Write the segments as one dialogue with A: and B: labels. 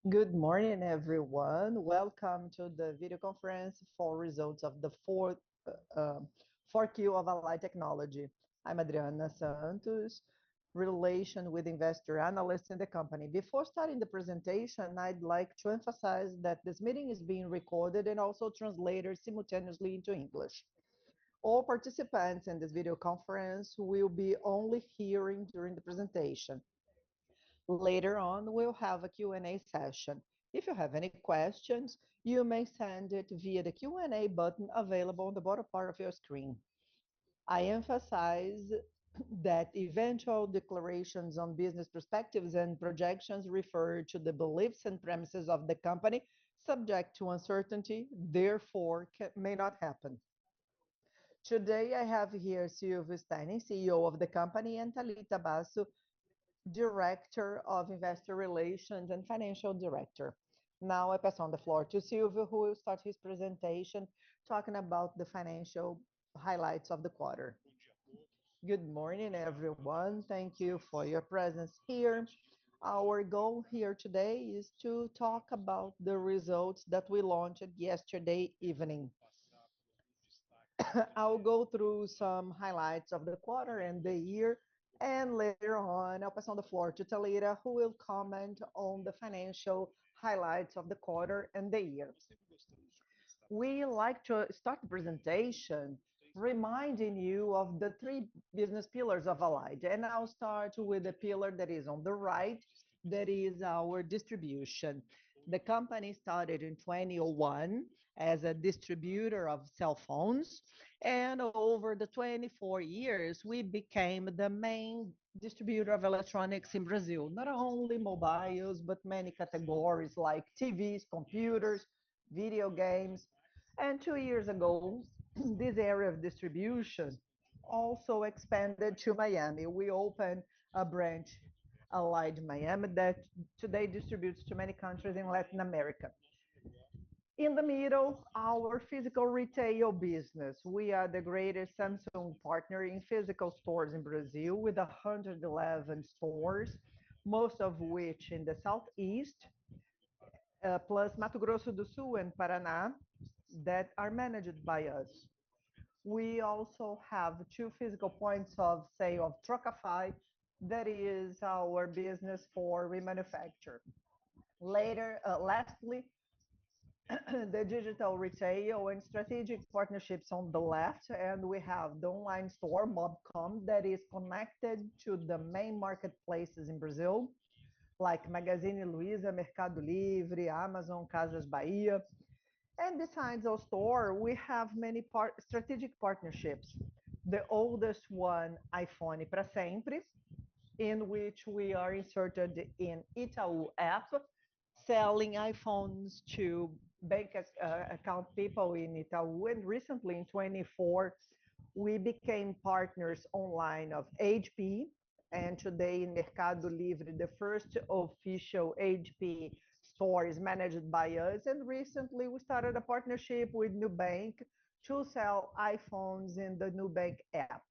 A: Good morning, everyone. Welcome to the video conference for results of the uh, um, 4Q of Allied Technology. I'm Adriana Santos, relation with investor analysts in the company. Before starting the presentation, I'd like to emphasize that this meeting is being recorded and also translated simultaneously into English. All participants in this video conference will be only hearing during the presentation. Later on, we'll have a Q&A session. If you have any questions, you may send it via the Q&A button available on the bottom part of your screen. I emphasize that eventual declarations on business perspectives and projections refer to the beliefs and premises of the company, subject to uncertainty, therefore may not happen. Today, I have here Silvio Steiner, CEO of the company, and Thalita Basso, Director of Investor Relations and Financial Director. Now I pass on the floor to Silvio, who will start his presentation talking about the financial highlights of the quarter. Good morning, everyone. Thank you for your presence here. Our goal here today is to talk about the results that we launched yesterday evening. I'll go through some highlights of the quarter and the year, and later on, I'll pass on the floor to Talita, who will comment on the financial highlights of the quarter and the year. We like to start the presentation reminding you of the three business pillars of Allied. And I'll start with the pillar that is on the right, that is our distribution. The company started in 2001 as a distributor of cell phones. And over the 24 years, we became the main distributor of electronics in Brazil. Not only mobiles, but many categories like TVs, computers, video games, and 2 years ago, this area of distribution also expanded to Miami. We opened a branch, Allied Miami, that today distributes to many countries in Latin America. In the middle, our physical retail business. We are the greatest Samsung partner in physical stores in Brazil with 111 stores, most of which in the southeast, plus Mato Grosso do Sul and Paraná, that are managed by us. We also have two physical points of sale of Trocafy, that is our business for remanufacture. Lastly, the digital retail and strategic partnerships on the left, and we have the online store, Mobcom, that is connected to the main marketplaces in Brazil, like Magazine Luiza, Mercado Livre, Amazon, Casas Bahia. And besides our store, we have many strategic partnerships. The oldest one, iPhone para sempre, in which we are inserted in Itaú app, selling iPhones to bank account people in Itaú. And recently in 24, we became partners online of HP, and today in Mercado Livre, the first official HP store is managed by us. And recently we started a partnership with Nubank to sell iPhones in the Nubank app.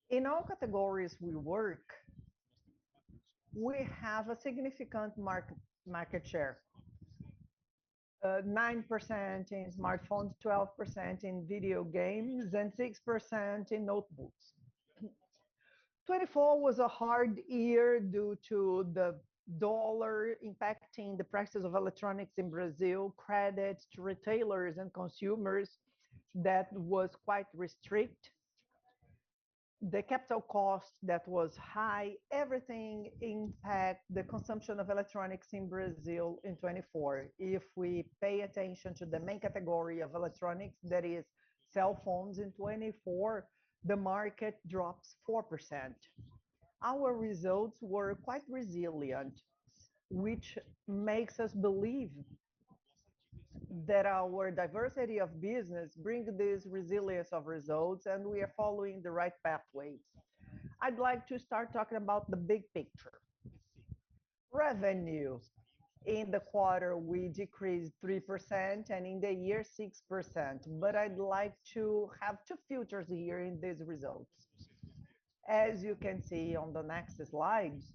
A: In all categories we work, we have a significant market share. 9% in smartphones, 12% in video games, and 6% in notebooks. 24 was a hard year due to the dollar impacting the prices of electronics in Brazil, credit to retailers and consumers that was quite restrict, the capital cost that was high, everything impact the consumption of electronics in Brazil in 24. If we pay attention to the main category of electronics, that is cell phones in 24, the market drops 4%. Our results were quite resilient, which makes us believe that our diversity of business brings this resilience of results, and we are following the right pathways. I'd like to start talking about the big picture. Revenue. In the quarter, we decreased 3%, and in the year, 6%. But I'd like to have two filters here in these results. As you can see on the next slides,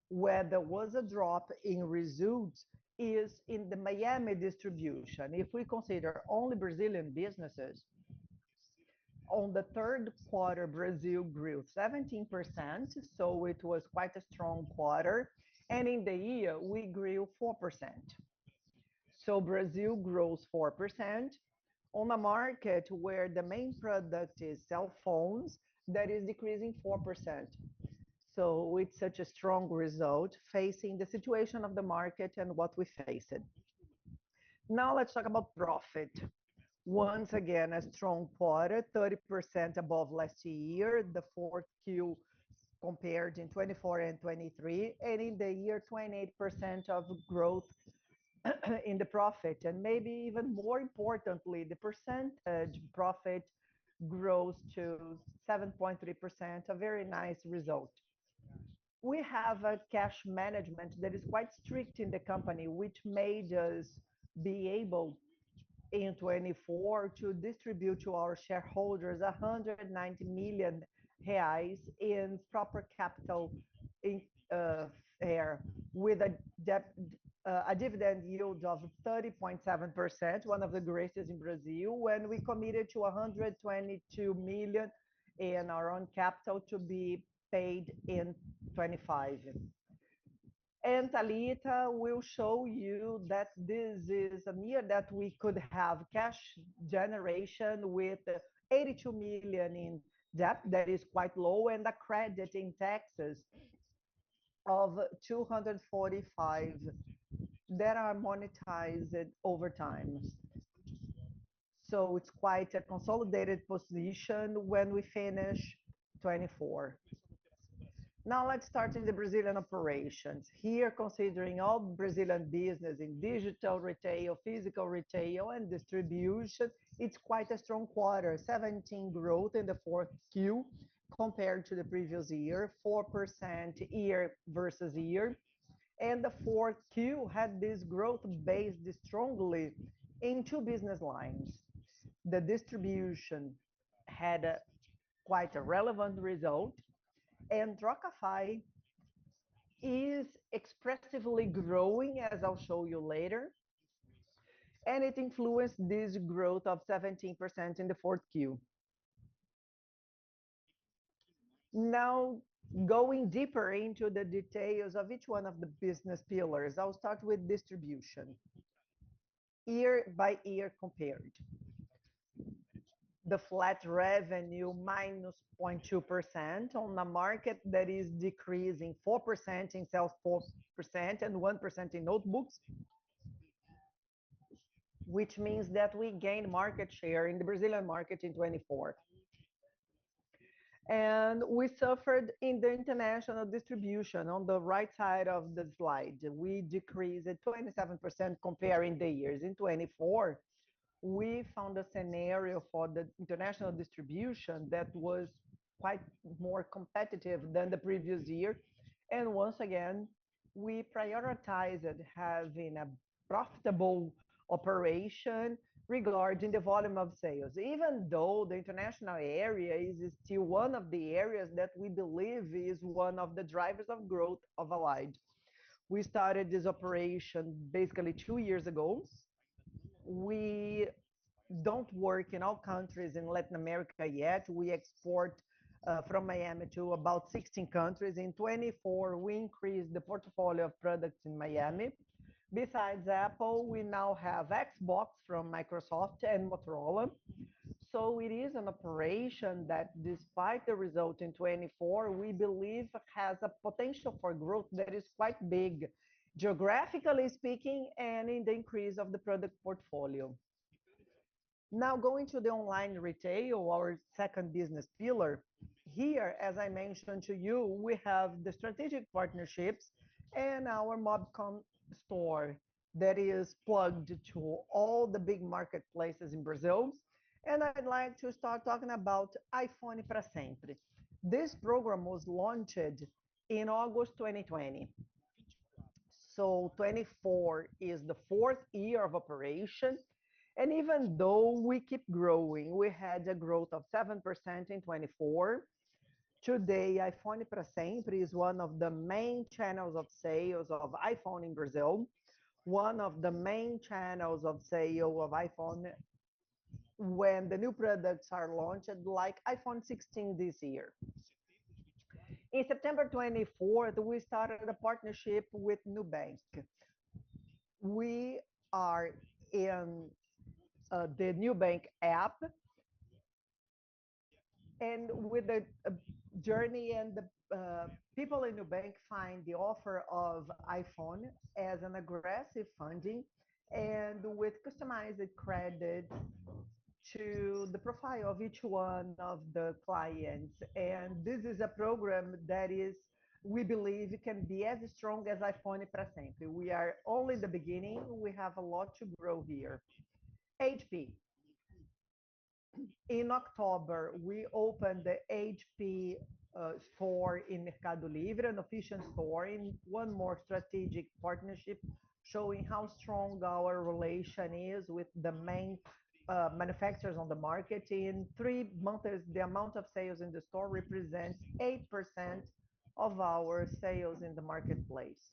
A: where there was a drop in results is in the Miami distribution. If we consider only Brazilian businesses, on the third quarter, Brazil grew 17%, so it was quite a strong quarter. And in the year, we grew 4%. So Brazil grows 4% on a market where the main product is cell phones that is decreasing 4%. So it's such a strong result facing the situation of the market and what we faced. Now let's talk about profit. Once again, a strong quarter, 30% above last year, the fourth Q compared in 24 and 23, and in the year, 28% of growth in the profit. And maybe even more importantly, the percentage profit grows to 7.3%, a very nice result. We have a cash management that is quite strict in the company, which made us be able in 24 to distribute to our shareholders 190 million reais in proper capital in air with a dividend yield of 30.7%, one of the greatest in Brazil, when we committed to 122 million in our own capital to be paid in 25. And Thalita will show you that this is a year that we could have cash generation with 82 million in debt that is quite low and a credit in taxes of 245 that are monetized over time. So it's quite a consolidated position when we finish 24. Now let's start in the Brazilian operations. Here, considering all Brazilian business in digital retail, physical retail, and distribution, it's quite a strong quarter, 17 growth in the fourth Q compared to the previous year, 4% year versus year. And the fourth Q had this growth based strongly in two business lines. The distribution had quite a relevant result, and Trocafy is expressively growing, as I'll show you later, and it influenced this growth of 17% in the fourth Q. Now, going deeper into the details of each one of the business pillars, I'll start with distribution, year by year compared. The flat revenue minus 0.2% on a market that is decreasing 4% in sales, 4% and 1% in notebooks, which means that we gained market share in the Brazilian market in 24. And we suffered in the international distribution on the right side of the slide. We decreased 27% comparing the years. In 24, we found a scenario for the international distribution that was quite more competitive than the previous year. And once again, we prioritized having a profitable operation regarding the volume of sales, even though the international area is still one of the areas that we believe is one of the drivers of growth of Allied. We started this operation basically 2 years ago. We don't work in all countries in Latin America yet. We export from Miami to about 16 countries. In 24, we increased the portfolio of products in Miami. Besides Apple, we now have Xbox from Microsoft and Motorola. So it is an operation that, despite the result in 24, we believe has a potential for growth that is quite big, geographically speaking, and in the increase of the product portfolio. Now going to the online retail, our second business pillar. Here, as I mentioned to you, we have the strategic partnerships and our Mobcom store that is plugged to all the big marketplaces in Brazil. And I'd like to start talking about iPhone para Sempre. This program was launched in August 2020. So 24 is the fourth year of operation. And even though we keep growing, we had a growth of 7% in 24 Today, iPhone para Sempre is one of the main channels of sales of iPhone in Brazil, one of the main channels of sale of iPhone when the new products are launched, like iPhone 16 this year. In September 24th, we started a partnership with Nubank. We are in the Nubank app, and with the journey and the people in Nubank find the offer of iPhone as an aggressive funding and with customized credit to the profile of each one of the clients. And this is a program that is, we believe, can be as strong as iPhone para sempre. We are only the beginning. We have a lot to grow here. HP. In October, we opened the HP store in Mercado Livre, an official store, in one more strategic partnership, showing how strong our relation is with the main manufacturers on the market. In 3 months, the amount of sales in the store represents 8% of our sales in the marketplace.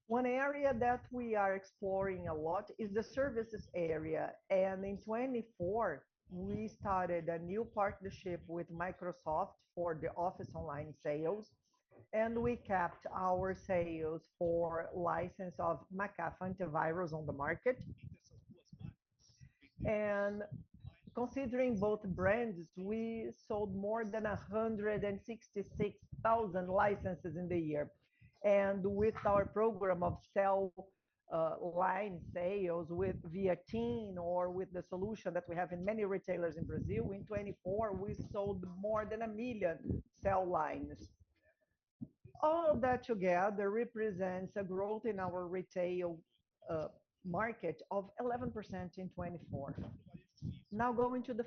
A: One area that we are exploring a lot is the services area. And in 24, we started a new partnership with Microsoft for the Office online sales. And we kept our sales for license of McAfee antivirus on the market. And considering both brands, we sold more than 166,000 licenses in the year. And with our program of sell line sales with via Team or with the solution that we have in many retailers in Brazil, in 24, we sold more than 1 million cell lines. All of that together represents a growth in our retail uh, market of 11% in 24. Now going to the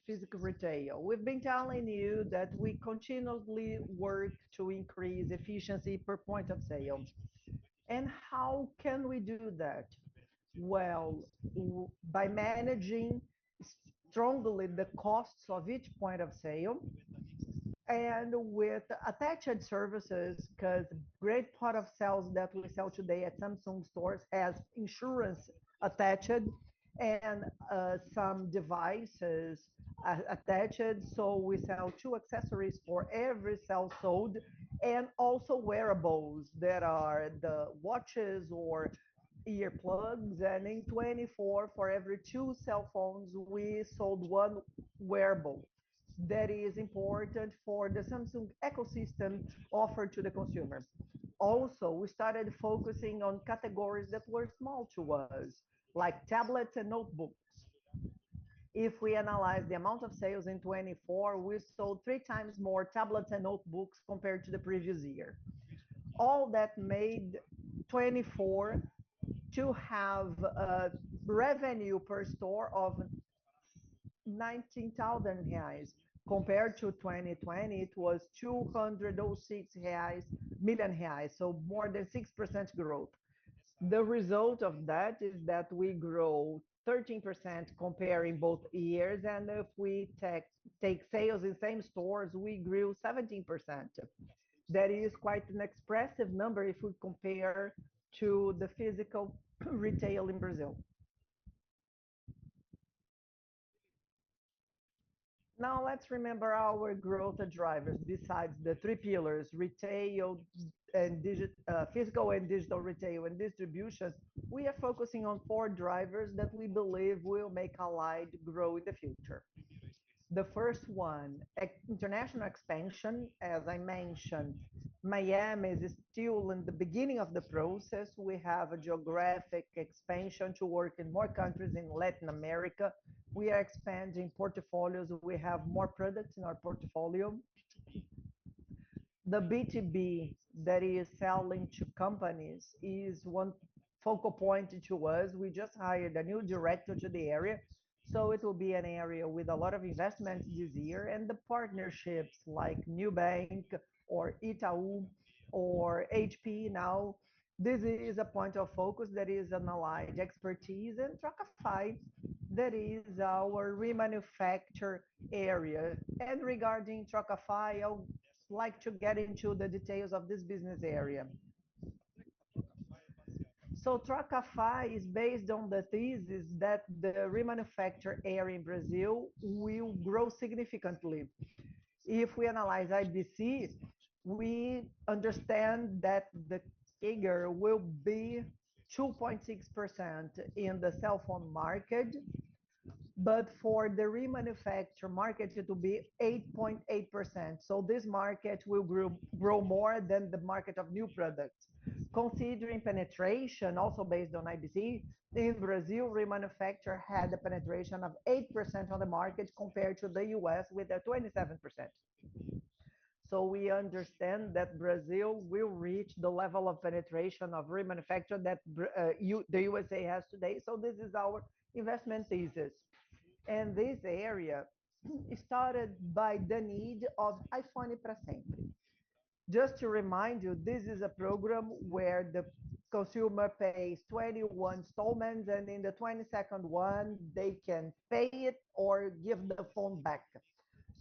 A: physical retail. We've been telling you that we continually work to increase efficiency per point of sale. And how can we do that? Well, by managing strongly the costs of each point of sale and with attached services, because great part of sales that we sell today at Samsung stores has insurance attached and some devices attached. So we sell 2 accessories for every cell sold, and also wearables that are the watches or earplugs. And in 24, for every 2 cell phones, we sold one wearable that is important for the Samsung ecosystem offered to the consumers. Also, we started focusing on categories that were small to us, like tablets and notebooks. If we analyze the amount of sales in 24, we sold 3 times more tablets and notebooks compared to the previous year. All that made 24 to have a revenue per store of 19,000 reais. Compared to 2020, it was 206 reais, million reais, so more than 6% growth. The result of that is that we grow 13% comparing both years, and if we take sales in same stores, we grew 17%. That is quite an expressive number if we compare to the physical retail in Brazil. Now let's remember our growth drivers besides the 3 pillars, retail and physical and digital retail and distribution. We are focusing on 4 drivers that we believe will make Allied grow in the future. The first one, international expansion. As I mentioned, Miami is still in the beginning of the process. We have a geographic expansion to work in more countries in Latin America. We are expanding portfolios. We have more products in our portfolio. The B2B, that is selling to companies, is one focal point to us. We just hired a new director to the area, so it will be an area with a lot of investments this year. And the partnerships like Nubank or Itaú or HP now, this is a point of focus that is an Allied expertise, and Trocafy that is our remanufacture area. And regarding Trocafy, I would like to get into the details of this business area. So Trocafy is based on the thesis that the remanufacture area in Brazil will grow significantly. If we analyze IBC, we understand that the figure will be 2.6% in the cell phone market, but for the remanufacture market, it will be 8.8%. So this market will grow more than the market of new products. Considering penetration, also based on IBC, in Brazil, remanufacture had a penetration of 8% on the market compared to the US with a 27%. So we understand that Brazil will reach the level of penetration of remanufacture that the USA has today. So this is our investment thesis. And this area started by the need of iPhone para sempre. Just to remind you, this is a program where the consumer pays 21 installments, and in the 22nd one, they can pay it or give the phone back.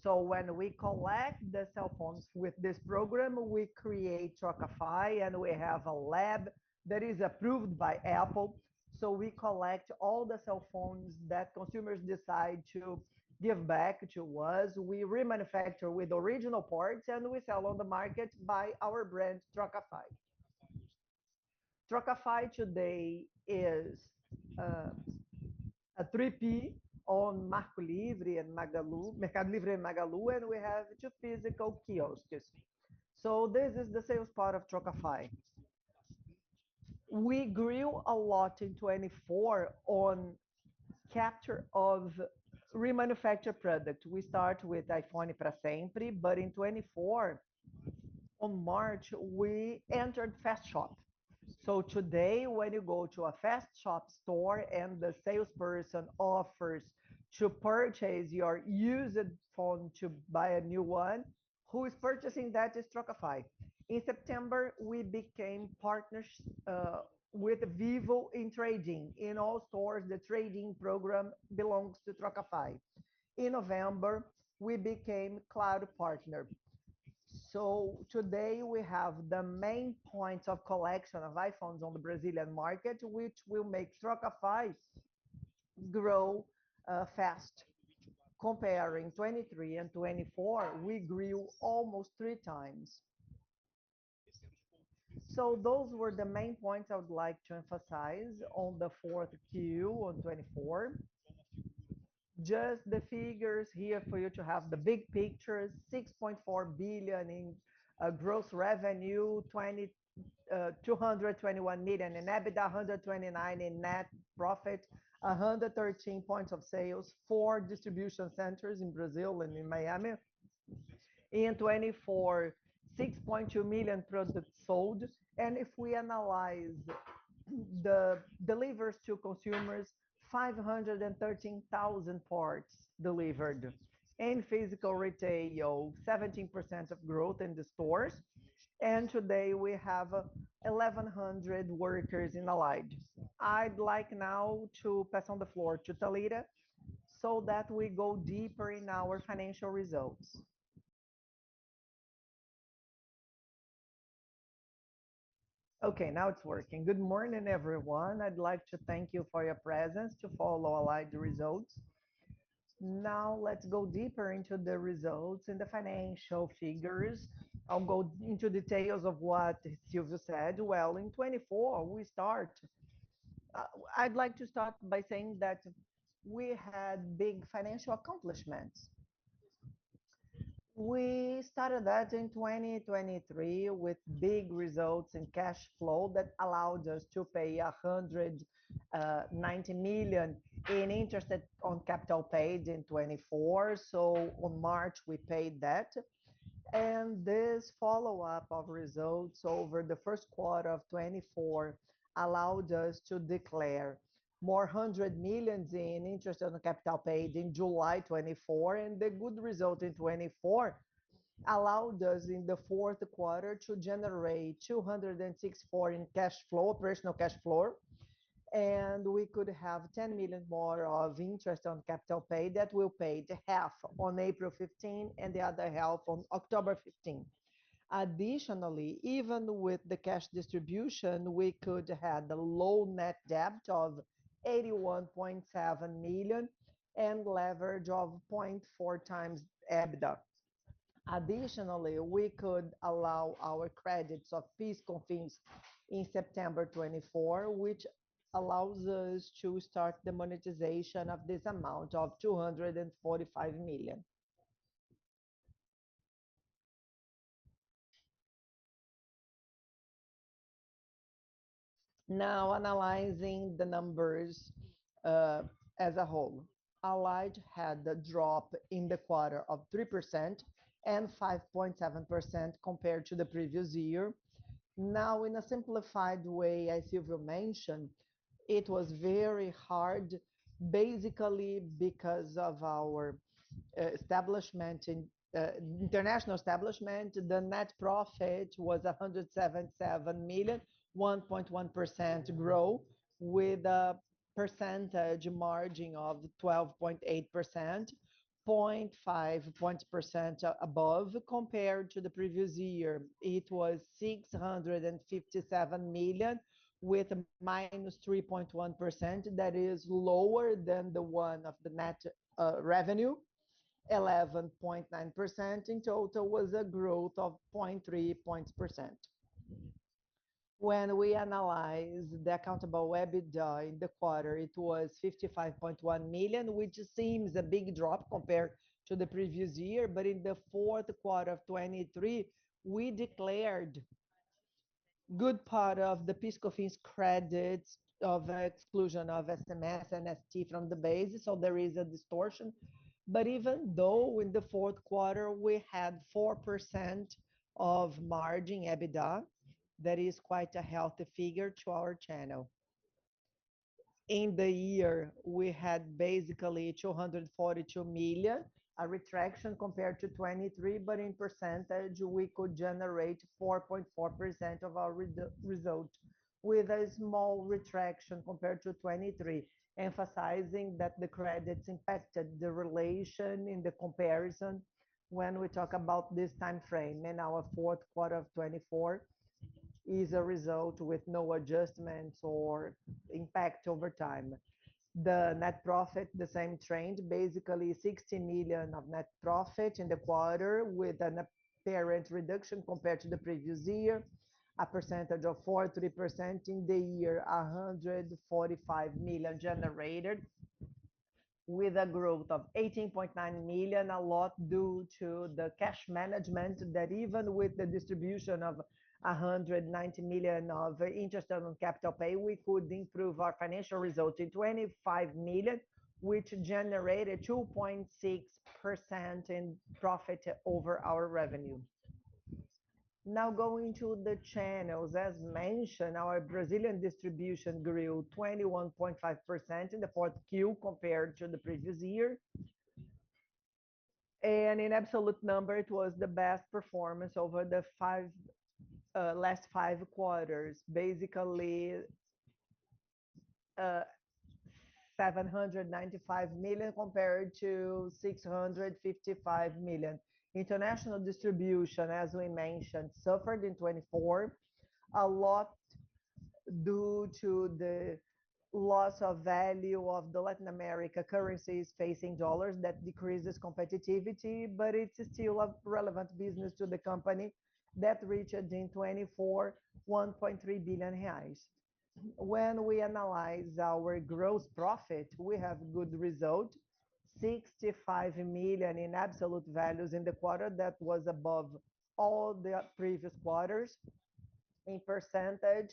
A: So when we collect the cell phones with this program, we create Trocafy, and we have a lab that is approved by Apple. So we collect all the cell phones that consumers decide to give back to us. We remanufacture with original parts, and we sell on the market by our brand Trocafy. Trocafy today is uh, a 3P on Marco Livre and Magalu, Mercado Livre and Magalu, and we have two physical kiosks. So this is the sales part of Trocafy. We grew a lot in 24 on capture of remanufactured product. We start with iPhone para sempre, but in 24, on March, we entered Fast Shop. So today, when you go to a Fast Shop store and the salesperson offers to purchase your used phone to buy a new one, who is purchasing that is Trocafy. In September, we became partners with Vivo in trading. In all stores, the trading program belongs to Trocafy. In November, we became cloud partner. So today we have the main points of collection of iPhones on the Brazilian market, which will make Trocafy grow fast. Comparing 23 and 24, we grew almost 3 times. So those were the main points I would like to emphasize on the fourth Q on 24. Just the figures here for you to have the big pictures: 6.4 billion in gross revenue, 221 million in EBITDA, 129 in net profit, 113 points of sales, 4 distribution centers in Brazil and in Miami. In 24, 6.2 million products sold. And if we analyze the delivers to consumers, 513,000 parts delivered. In physical retail, 17% of growth in the stores. And today we have 1,100 workers in Allied. I'd like now to pass on the floor to Talita so that we go deeper in our financial results. Okay, now it's working. Good morning, everyone. I'd like to thank you for your presence to follow Allied results. Now let's go deeper into the results and the financial figures. I'll go into details of what Silvio said. Well, in 24, uh, I'd like to start by saying that we had big financial accomplishments. We started that in 2023 with big results in cash flow that allowed us to pay 190 million in interest on capital paid in 24. So on March, we paid that. And this follow-up of results over the first quarter of 24 allowed us to declare more 100 millions in interest on capital paid in July 24, and the good result in 24 allowed us in the fourth quarter to generate 264 in cash flow, operational cash flow, and we could have 10 million more of interest on capital paid that will pay the half on April 15 and the other half on October 15. Additionally, even with the cash distribution, we could have the low net debt of 81.7 million and leverage of 0.4 times EBITDA. Additionally, we could allow our credits of PIS/COFINS in September 24, which allows us to start the monetization of this amount of 245 million. Now, analyzing the numbers uh, as a whole, Allied had a drop in the quarter of 3% and 5.7% compared to the previous year. Now, in a simplified way, as Silvio mentioned, it was very hard, basically because of our establishment in international establishment. The net profit was 177 million, 1.1% growth, with a percentage margin of 12.8%, 0.5 point percent above compared to the previous year. It was 657 million with minus 3.1%. That is lower than the one of the net revenue. 11.9% in total was a growth of 0.3 points percent. When we analyze the accountable EBITDA in the quarter, it was 55.1 million, which seems a big drop compared to the previous year. But in the fourth quarter of 23, we declared good part of the PIS/COFINS credits of exclusion of SMS and ST from the base, so there is a distortion. But even though in the fourth quarter we had 4% of margin EBITDA, that is quite a healthy figure to our channel. In the year, we had basically 242 million, a retraction compared to 23, but in percentage, we could generate 4.4% of our result, with a small retraction compared to 23, emphasizing that the credits impacted the relation in the comparison when we talk about this time frame. In our fourth quarter of 24, is a result with no adjustments or impact over time. The net profit, the same trend, basically 60 million of net profit in the quarter with an apparent reduction compared to the previous year, a percentage of 43% in the year, 145 million generated with a growth of 18.9 million, a lot due to the cash management that even with the distribution of 190 million of interest on capital pay, we could improve our financial result in 25 million, which generated 2.6% in profit over our revenue. Now going to the channels, as mentioned, our Brazilian distribution grew 21.5% in the fourth Q compared to the previous year. And in absolute number, it was the best performance over the last 5 quarters, basically 795 million compared to 655 million. International distribution, as we mentioned, suffered in 24, a lot due to the loss of value of the Latin America currencies facing dollars that decreases competitivity, but it's still a relevant business to the company that reached in 24 1.3 billion reais. When we analyze our gross profit, we have good result, 65 million in absolute values in the quarter. That was above all the previous quarters. In percentage,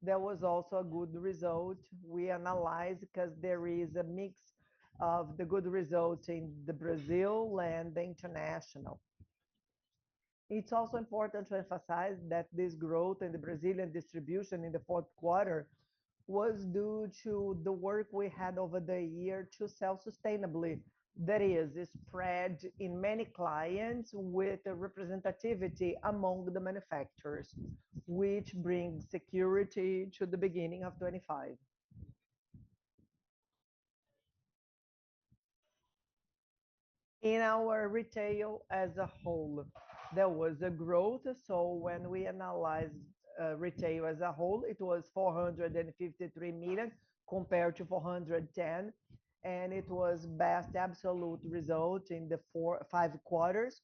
A: there was also a good result. We analyze because there is a mix of the good results in the Brazil and the international. It's also important to emphasize that this growth in the Brazilian distribution in the fourth quarter was due to the work we had over the year to sell sustainably. That is, spread in many clients with a representativity among the manufacturers, which brings security to the beginning of 25. In our retail as a whole, there was a growth. So when we analyze retail as a whole, it was 453 million compared to 410, and it was best absolute result in the 5 quarters.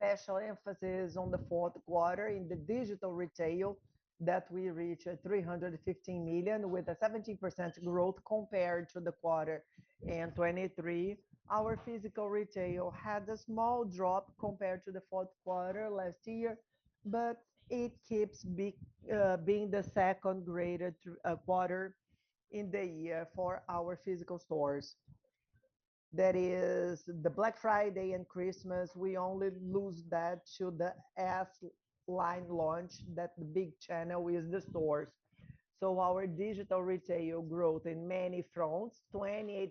A: Special emphasis on the fourth quarter in the digital retail that we reached 315 million with a 17% growth compared to the quarter in 23. Our physical retail had a small drop compared to the fourth quarter last year, but it keeps being the second graded quarter in the year for our physical stores. That is the Black Friday and Christmas. We only lose that to the S line launch, that the big channel is the stores. So our digital retail growth in many fronts, 28%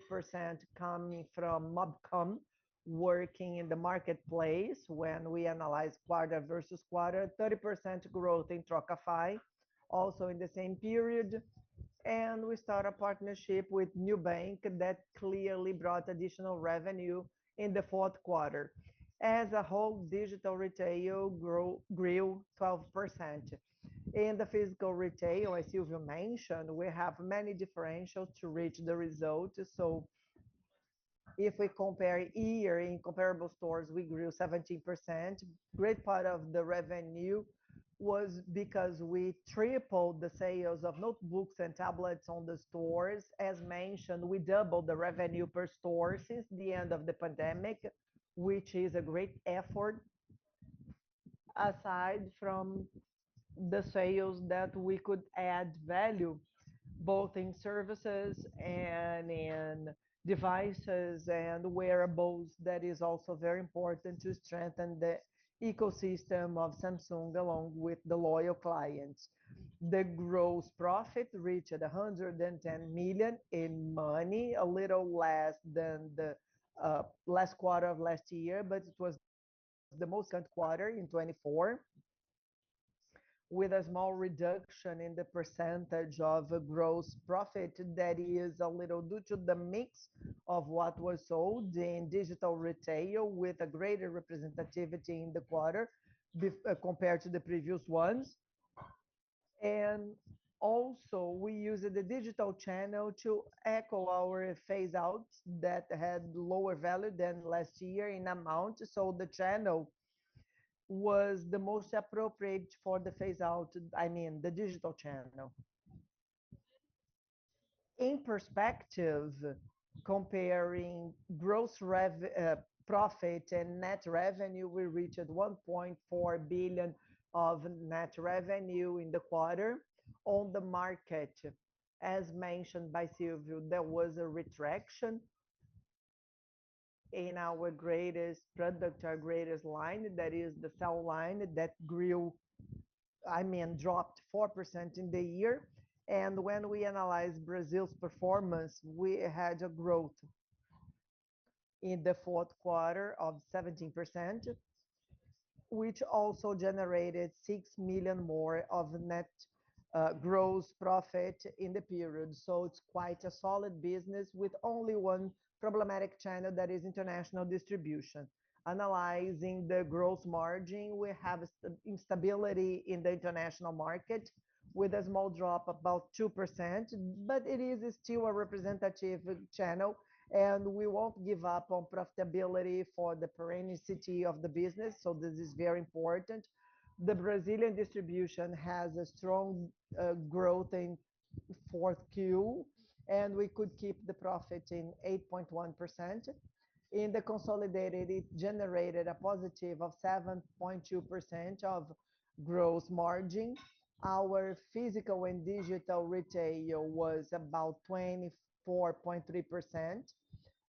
A: coming from Mobcom, working in the marketplace when we analyze quarter versus quarter, 30% growth in Trocafy, also in the same period, and we start a partnership with Nubank that clearly brought additional revenue in the fourth quarter. As a whole, digital retail grew 12%. In the physical retail, as Silvio mentioned, we have many differentials to reach the result. So if we compare year in comparable stores, we grew 17%. Great part of the revenue was because we tripled the sales of notebooks and tablets on the stores. As mentioned, we doubled the revenue per store since the end of the pandemic, which is a great effort aside from the sales that we could add value both in services and in devices and wearables. That is also very important to strengthen the ecosystem of Samsung along with the loyal clients. The gross profit reached 110 million in money, a little less than the last quarter of last year, but it was the most quarter in 24, with a small reduction in the percentage of gross profit. That is a little due to the mix of what was sold in digital retail with a greater representativity in the quarter compared to the previous ones. And also we used the digital channel to echo our phase outs that had lower value than last year in amount. So the channel was the most appropriate for the phase out, I mean, the digital channel. In perspective, comparing profit and net revenue, we reached 1.4 billion of net revenue in the quarter. On the market, as mentioned by Silvio, there was a retraction in our greatest product, our greatest line, that is the cell line that grew, dropped 4% in the year. And when we analyze Brazil's performance, we had a growth in the fourth quarter of 17%, which also generated 6 million more of net gross profit in the period. So it's quite a solid business with only one problematic channel, that is international distribution. Analyzing the gross margin, we have instability in the international market with a small drop about 2%, but it is still a representative channel, and we won't give up on profitability for the perennicity of the business. So this is very important. The Brazilian distribution has a strong growth in fourth Q, and we could keep the profit in 8.1%. In the consolidated, it generated a positive of 7.2% of gross margin. Our physical and digital retail was about 24.3%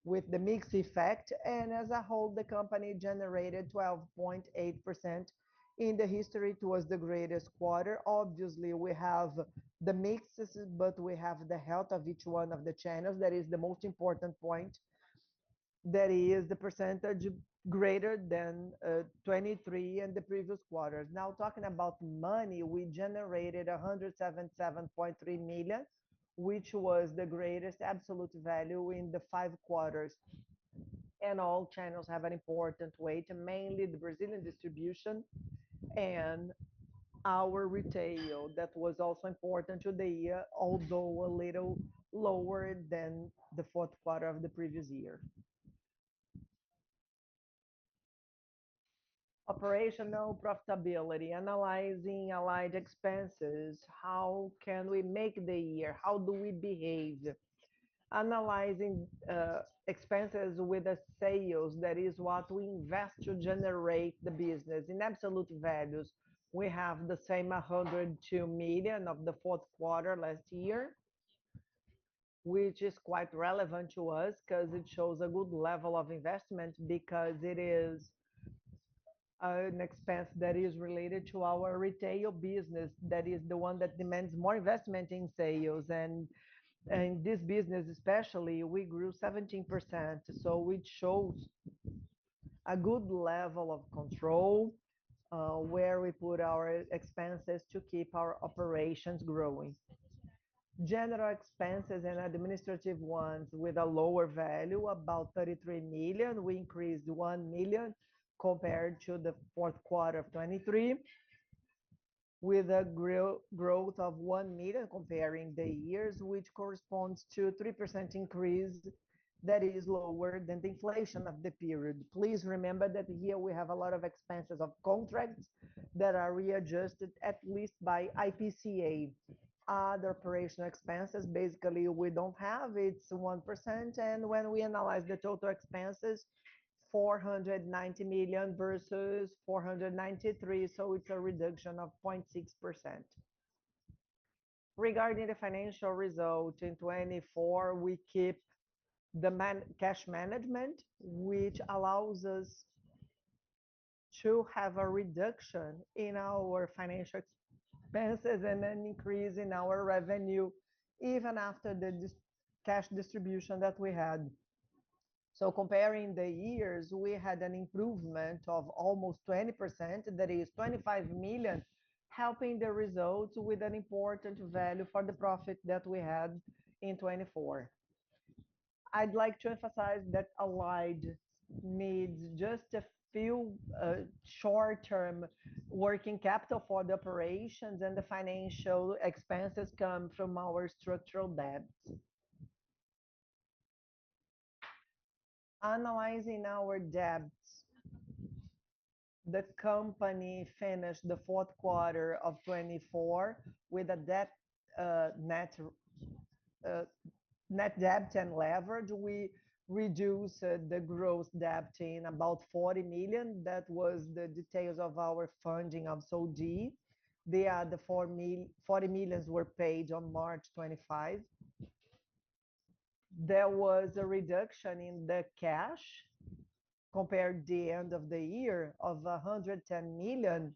A: with the mix effect, and as a whole, the company generated 12.8%. In the history, it was the greatest quarter. Obviously, we have the mixes, but we have the health of each one of the channels. That is the most important point. That is the percentage greater than 23 in the previous quarters. Now, talking about money, we generated 177.3 million, which was the greatest absolute value in the 5 quarters. and all channels have an important weight, mainly the Brazilian distribution and our retail. That was also important to the year, although a little lower than the fourth quarter of the previous year. Operational profitability, analyzing Allied expenses. How can we make the year? How do we behave? Analyzing expenses with the sales, that is what we invest to generate the business. In absolute values, we have the same 102 million of the fourth quarter last year, which is quite relevant to us because it shows a good level of investment because it is an expense that is related to our retail business, that is the one that demands more investment in sales. And this business especially, we grew 17%, so it shows a good level of control where we put our expenses to keep our operations growing. General expenses and administrative ones with a lower value, about 33 million. We increased 1 million compared to the fourth quarter of 23, with a growth of 1 million comparing the years, which corresponds to 3% increase that is lower than the inflation of the period. Please remember that here we have a lot of expenses of contracts that are readjusted at least by IPCA. Other operational expenses, basically we don't have, it's 1. And when we analyze the total expenses, 490 million versus 493, so it's a reduction of 0.6%. Regarding the financial result in 24, we keep the cash management, which allows us to have a reduction in our financial expenses and an increase in our revenue, even after the cash distribution that we had. So comparing the years, we had an improvement of almost 20%, that is 25 million, helping the results with an important value for the profit that we had in 24. I'd like to emphasize that Allied needs just a few short-term working capital for the operations, and the financial expenses come from our structural debts. Analyzing our debts, the company finished the fourth quarter of 24 with a debt net debt and leverage. We reduced the gross debt in about 40 million. That was the details of our funding of Saudi. The 40 millions were paid on March 25. There was a reduction in the cash compared to the end of the year of 110 million.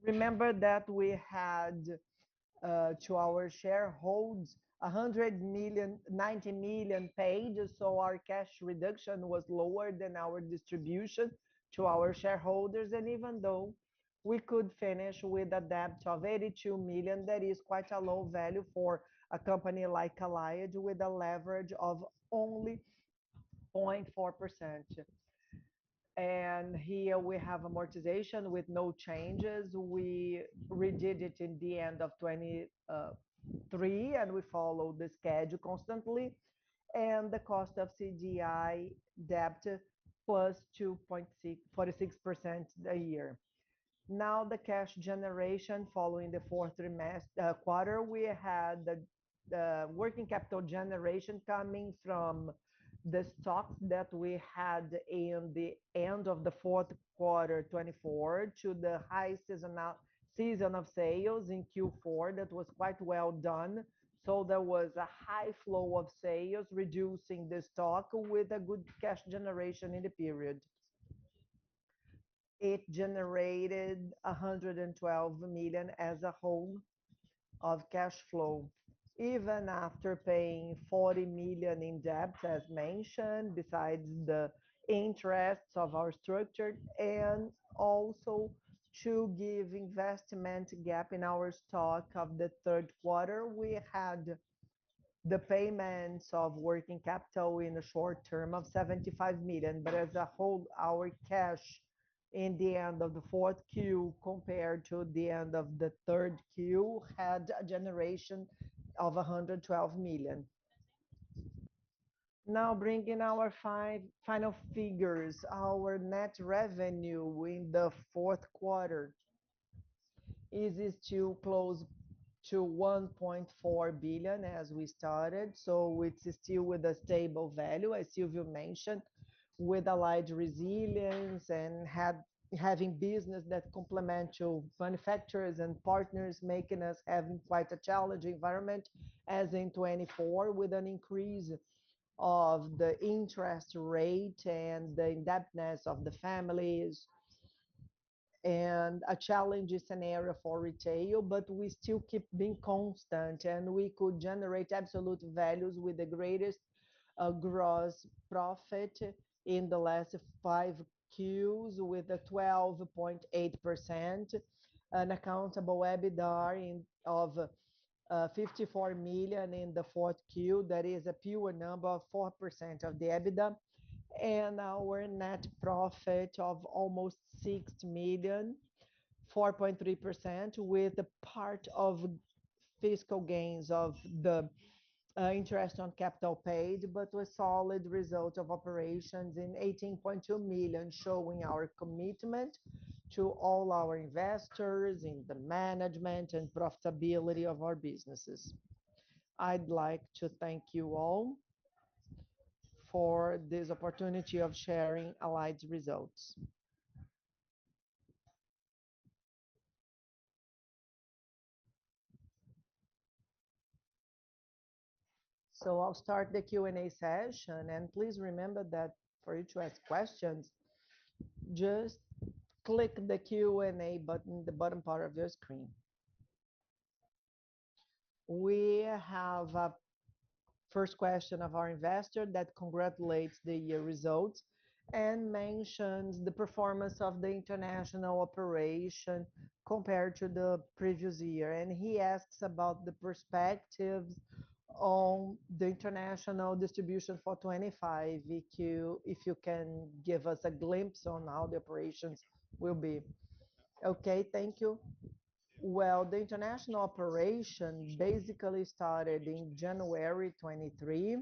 A: Remember that we had to our shareholders 90 million paid, so our cash reduction was lower than our distribution to our shareholders. And even though we could finish with a debt of 82 million, that is quite a low value for a company like Allied, with a leverage of only 0.4%. And here we have amortization with no changes. We redid it in the end of 23, and we follow the schedule constantly. And the cost of CDI debt plus 2.46% a year. Now the cash generation following the fourth quarter, we had the working capital generation coming from the stocks that we had in the end of the fourth quarter 24 to the high season of sales in Q4. That was quite well done. So there was a high flow of sales, reducing the stock with a good cash generation in the period. It generated 112 million as a whole of cash flow, even after paying 40 million in debt, as mentioned, besides the interests of our structure, and also to give investment gap in our stock of the third quarter. We had the payments of working capital in a short term of 75 million, but as a whole, our cash in the end of the fourth Q compared to the end of the third Q had a generation of 112 million. Now bringing our final figures, our net revenue in the fourth quarter is still close to 1.4 billion as we started. So it's still with a stable value, as Silvio mentioned, with Allied Resilience and having business that complement to manufacturers and partners, making us having quite a challenging environment as in 24 with an increase of the interest rate and the indebtedness of the families and a challenging scenario for retail, but we still keep being constant and we could generate absolute values with the greatest gross profit in the last 5 Qs with a 12.8%, an accountable EBITDA of 54 million in the fourth Q. That is a pure number of 4% of the EBITDA, and our net profit of almost 6 million, 4.3%, with a part of fiscal gains of the interest on capital paid, but with solid result of operations in 18.2 million, showing our commitment to all our investors in the management and profitability of our businesses. I'd like to thank you all for this opportunity of sharing Allied's results. So I'll start the Q&A session, and please remember that for you to ask questions, just click the Q&A button in the bottom part of your screen. We have a first question of our investor that congratulates the year results and mentions the performance of the international operation compared to the previous year. And he asks about the perspectives on the international distribution for 25, if you can give us a glimpse on how the operations will be. Okay, thank you. Well, the international operation basically started in January 23,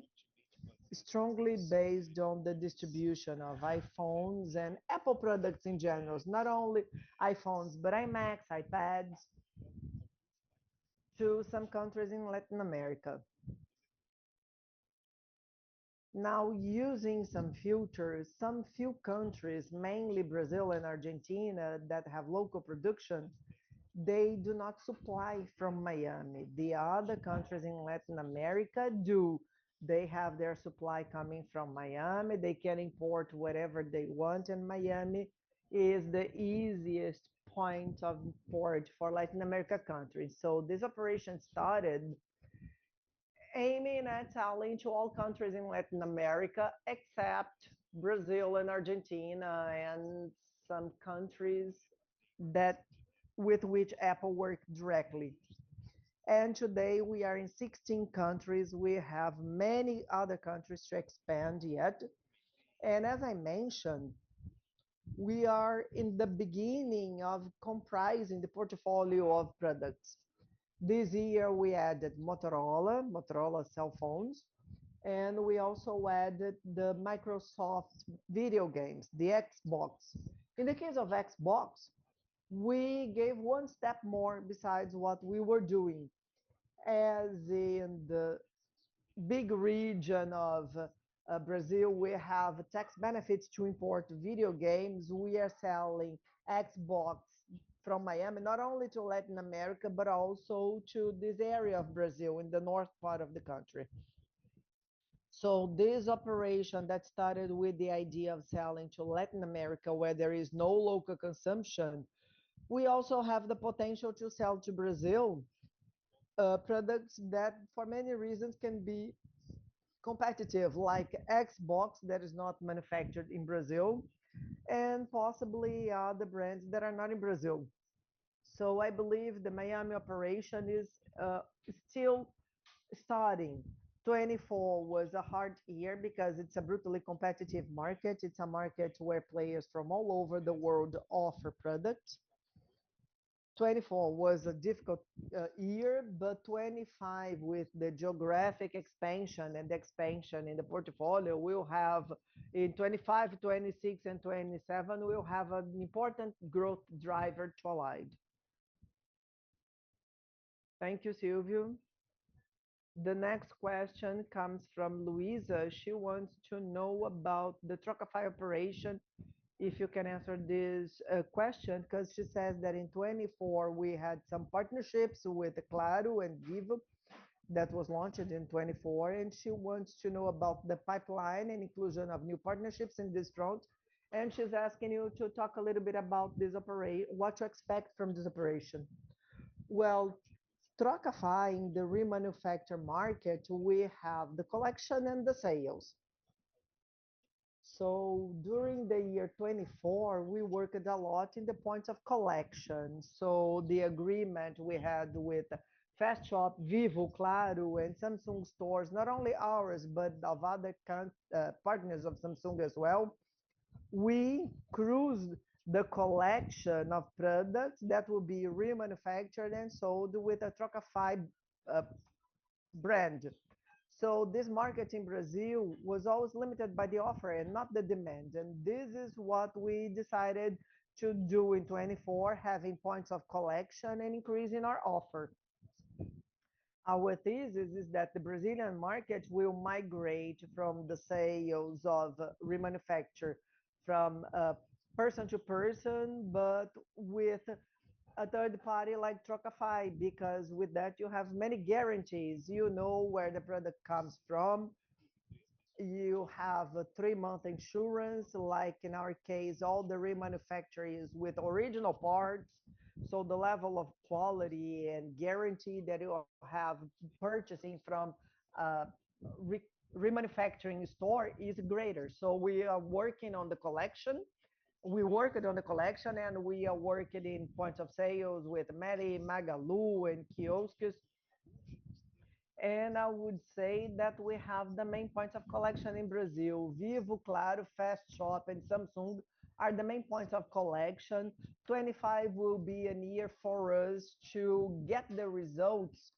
A: strongly based on the distribution of iPhones and Apple products in general, not only iPhones, but iMacs, iPads, to some countries in Latin America. Now, using some filters, some few countries, mainly Brazil and Argentina, that have local production, they do not supply from Miami. The other countries in Latin America do. They have their supply coming from Miami. They can import whatever they want, and Miami is the easiest point of import for Latin America countries. So this operation started aiming at selling to all countries in Latin America except Brazil and Argentina and some countries that with which Apple worked directly. And today we are in 16 countries. We have many other countries to expand yet. And as I mentioned, we are in the beginning of comprising the portfolio of products. This year we added Motorola cell phones, and we also added the Microsoft video games, the Xbox. In the case of Xbox, we gave one step more besides what we were doing. As in the big region of Brazil, we have tax benefits to import video games. We are selling Xbox from Miami, not only to Latin America, but also to this area of Brazil in the north part of the country. So this operation that started with the idea of selling to Latin America, where there is no local consumption, we also have the potential to sell to Brazil products that for many reasons can be competitive, like Xbox that is not manufactured in Brazil, and possibly other brands that are not in Brazil. So I believe the Miami operation is still starting. 24 was a hard year because it's a brutally competitive market. It's a market where players from all over the world offer products. 24 was a difficult year, but 25, with the geographic expansion and expansion in the portfolio, will have in 25, 26, and 27, will have an important growth driver to Allied. Thank you, Silvio. The next question comes from Luisa. She wants to know about the Trocafy operation. If you can answer this question, because she says that in 24 we had some partnerships with Claro and Vivo that was launched in 24, and she wants to know about the pipeline and inclusion of new partnerships in this front. And she's asking you to talk a little bit about this operation, what to expect from this operation. Well, Trocafy in the remanufacture market, we have the collection and the sales. So during the year 24, we worked a lot in the points of collection. So the agreement we had with Fast Shop, Vivo, Claro, and Samsung stores, not only ours, but of other partners of Samsung as well, we cruised the collection of products that will be remanufactured and sold with a Trocafy uh, brand. So this market in Brazil was always limited by the offer and not the demand. And this is what we decided to do in 24, having points of collection and increasing our offer. Our thesis is that the Brazilian market will migrate from the sales of remanufacture from person to person, but with a third party like Trocafy, because with that you have many guarantees. You know where the product comes from. You have a 3-month insurance, like in our case, all the remanufacture is with original parts. So the level of quality and guarantee that you have purchasing from a re remanufacturing store is greater. So we are working on the collection. We worked on the collection and we are working in points of sales with Meli, Magalu, and kiosks. And I would say that we have the main points of collection in Brazil. Vivo, Claro, Fast Shop, and Samsung are the main points of collection. 25 will be a year for us to get the results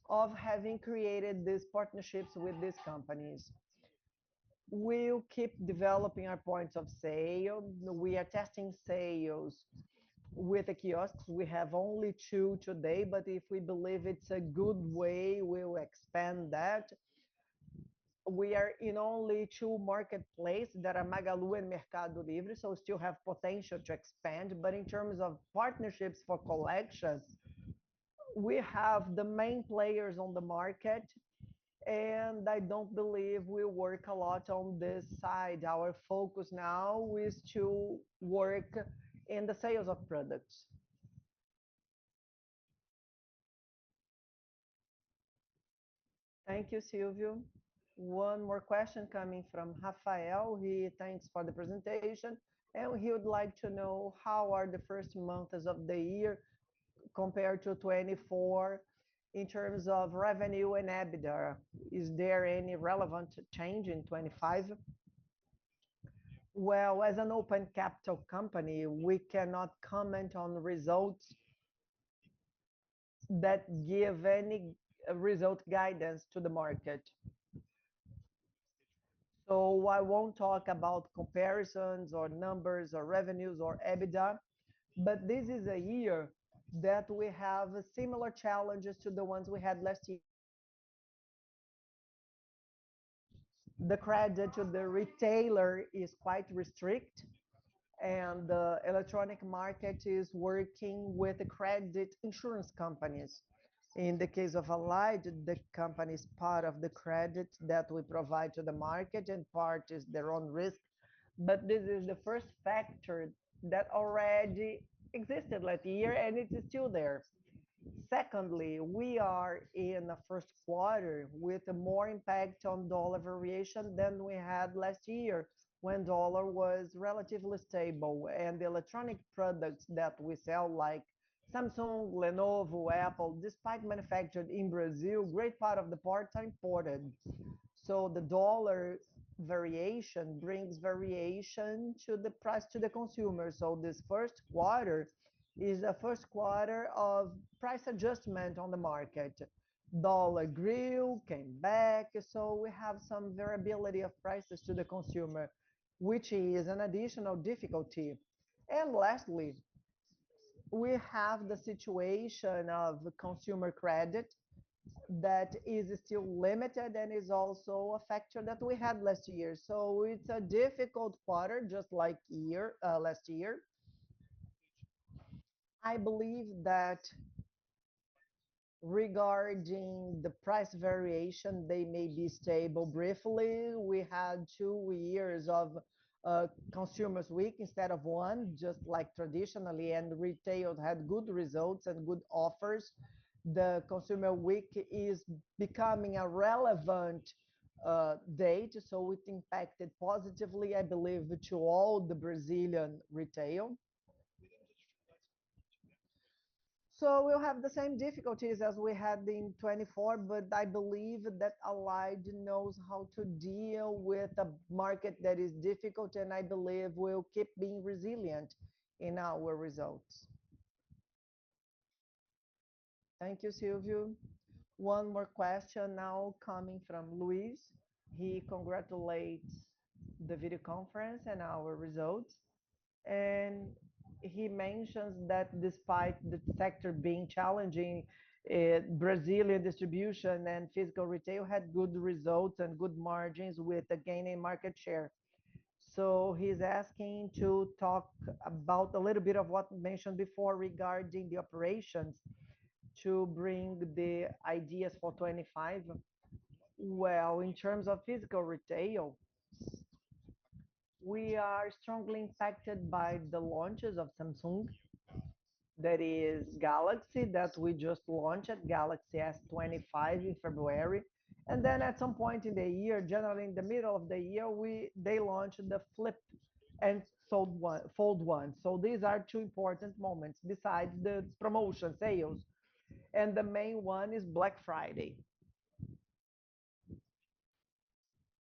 A: of having created these partnerships with these companies. We'll keep developing our points of sale. We are testing sales with the kiosks. We have only 2 today, but if we believe it's a good way, we'll expand that. We are in only 2 marketplaces that are Magalu and Mercado Livre, so still have potential to expand. But in terms of partnerships for collections, we have the main players on the market, and I don't believe we work a lot on this side. Our focus now is to work in the sales of products. Thank you, Silvio. One more question coming from Rafael. He thanks for the presentation, and he would like to know how are the first months of the year compared to 24 in terms of revenue and EBITDA. Is there any relevant change in 25? Well, as an open capital company, we cannot comment on results that give any result guidance to the market. So I won't talk about comparisons or numbers or revenues or EBITDA, but this is a year that we have similar challenges to the ones we had last year. The credit to the retailer is quite restrict, and the electronic market is working with the credit insurance companies. In the case of Allied, the company is part of the credit that we provide to the market and part is their own risk. But this is the first factor that already existed last year and it is still there. Secondly, we are in the first quarter with more impact on dollar variation than we had last year when dollar was relatively stable, and the electronic products that we sell, like Samsung, Lenovo, Apple, despite manufactured in Brazil, great part of the parts are imported. So the dollar variation brings variation to the price to the consumer. So this first quarter is the first quarter of price adjustment on the market. Dollar grew, came back, so we have some variability of prices to the consumer, which is an additional difficulty. And lastly, we have the situation of consumer credit that is still limited and is also a factor that we had last year. So it's a difficult quarter, just like last year. I believe that regarding the price variation, they may be stable briefly. We had 2 years of consumers week instead of one, just like traditionally, and retail had good results and good offers. The consumer week is becoming a relevant date, so it impacted positively, I believe, to all the Brazilian retail. So we'll have the same difficulties as we had in 24, but I believe that Allied knows how to deal with a market that is difficult, and I believe we'll keep being resilient in our results. Thank you, Silvio. One more question now coming from Luis. He congratulates the video conference and our results. And he mentions that despite the sector being challenging, Brazilian distribution and physical retail had good results and good margins with a gain in market share. So he's asking to talk about a little bit of what mentioned before regarding the operations to bring the ideas for 25. Well, in terms of physical retail, we are strongly impacted by the launches of Samsung. That is Galaxy that we just launched, Galaxy S25 in February. And then at some point in the year, generally in the middle of the year, they launched the Flip and Fold one. So these are two important moments besides the promotion sales. And the main one is Black Friday.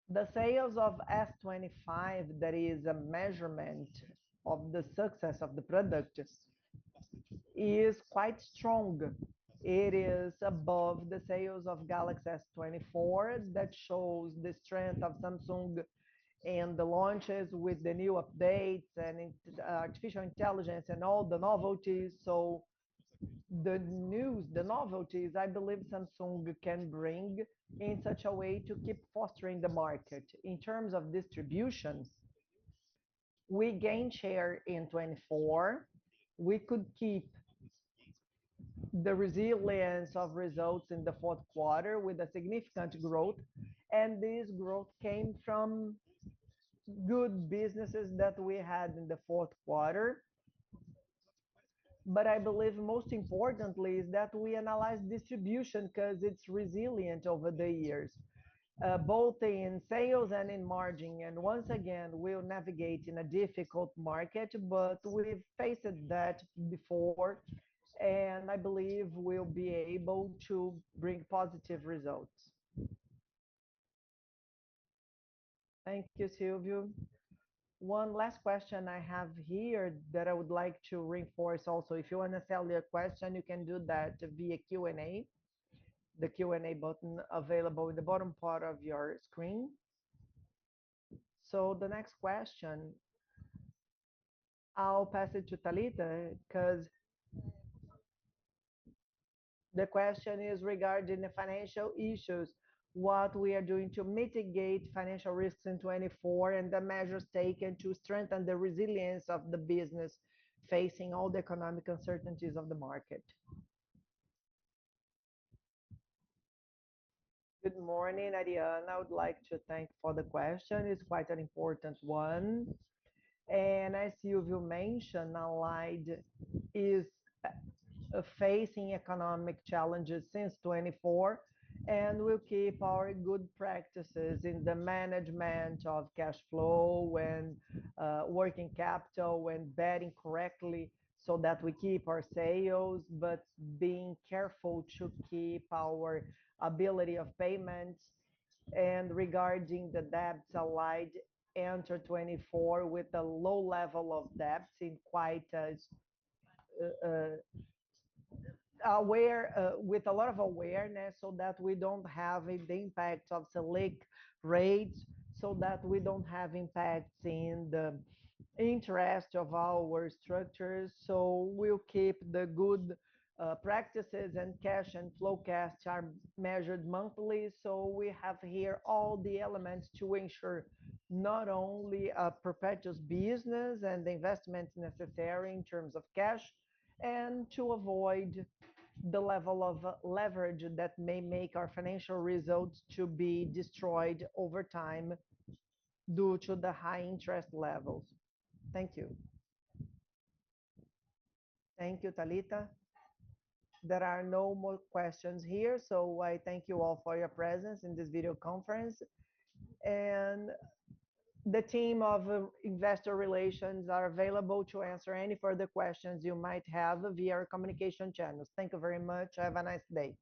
A: The sales of S25, that is a measurement of the success of the product, is quite strong. It is above the sales of Galaxy S24 that shows the strength of Samsung and the launches with the new updates and artificial intelligence and all the novelties. So the news, the novelties, I believe Samsung can bring in such a way to keep fostering the market. In terms of distribution, we gained share in 24. We could keep the resilience of results in the fourth quarter with a significant growth. And this growth came from good businesses that we had in the fourth quarter. But I believe most importantly is that we analyze distribution because it's resilient over the years, both in sales and in margin. And once again, we'll navigate in a difficult market, but we've faced that before. And I believe we'll be able to bring positive results. Thank you, Silvio. One last question I have here that I would like to reinforce also. If you want to sell your question, you can do that via Q&A, the Q&A button available in the bottom part of your screen. So the next question, I'll pass it to Talita because the question is regarding the financial issues, what we are doing to mitigate financial risks in 24 and the measures taken to strengthen the resilience of the business facing all the economic uncertainties of the market. Good morning, Ariana. I would like to thank for the question. It's quite an important one. And as Silvio mentioned, Allied is facing economic challenges since 24, and we'll keep our good practices in the management of cash flow and working capital and betting correctly. so that we keep our sales, but being careful to keep our ability of payments. And regarding the debts, Allied enter 24 with a low level of debts in quite a aware with a lot of awareness so that we don't have the impact of Selic rates, so that we don't have impacts in the interest of our structures. So we'll keep the good practices, and cash and flow casts are measured monthly. So we have here all the elements to ensure not only a perpetuous business and the investments necessary in terms of cash, and to avoid the level of leverage that may make our financial results to be destroyed over time due to the high interest levels. Thank you. Thank you, Talita. There are no more questions here, so I thank you all for your presence in this video conference. And the team of investor relations are available to answer any further questions you might have via our communication channels. Thank you very much. Have a nice day.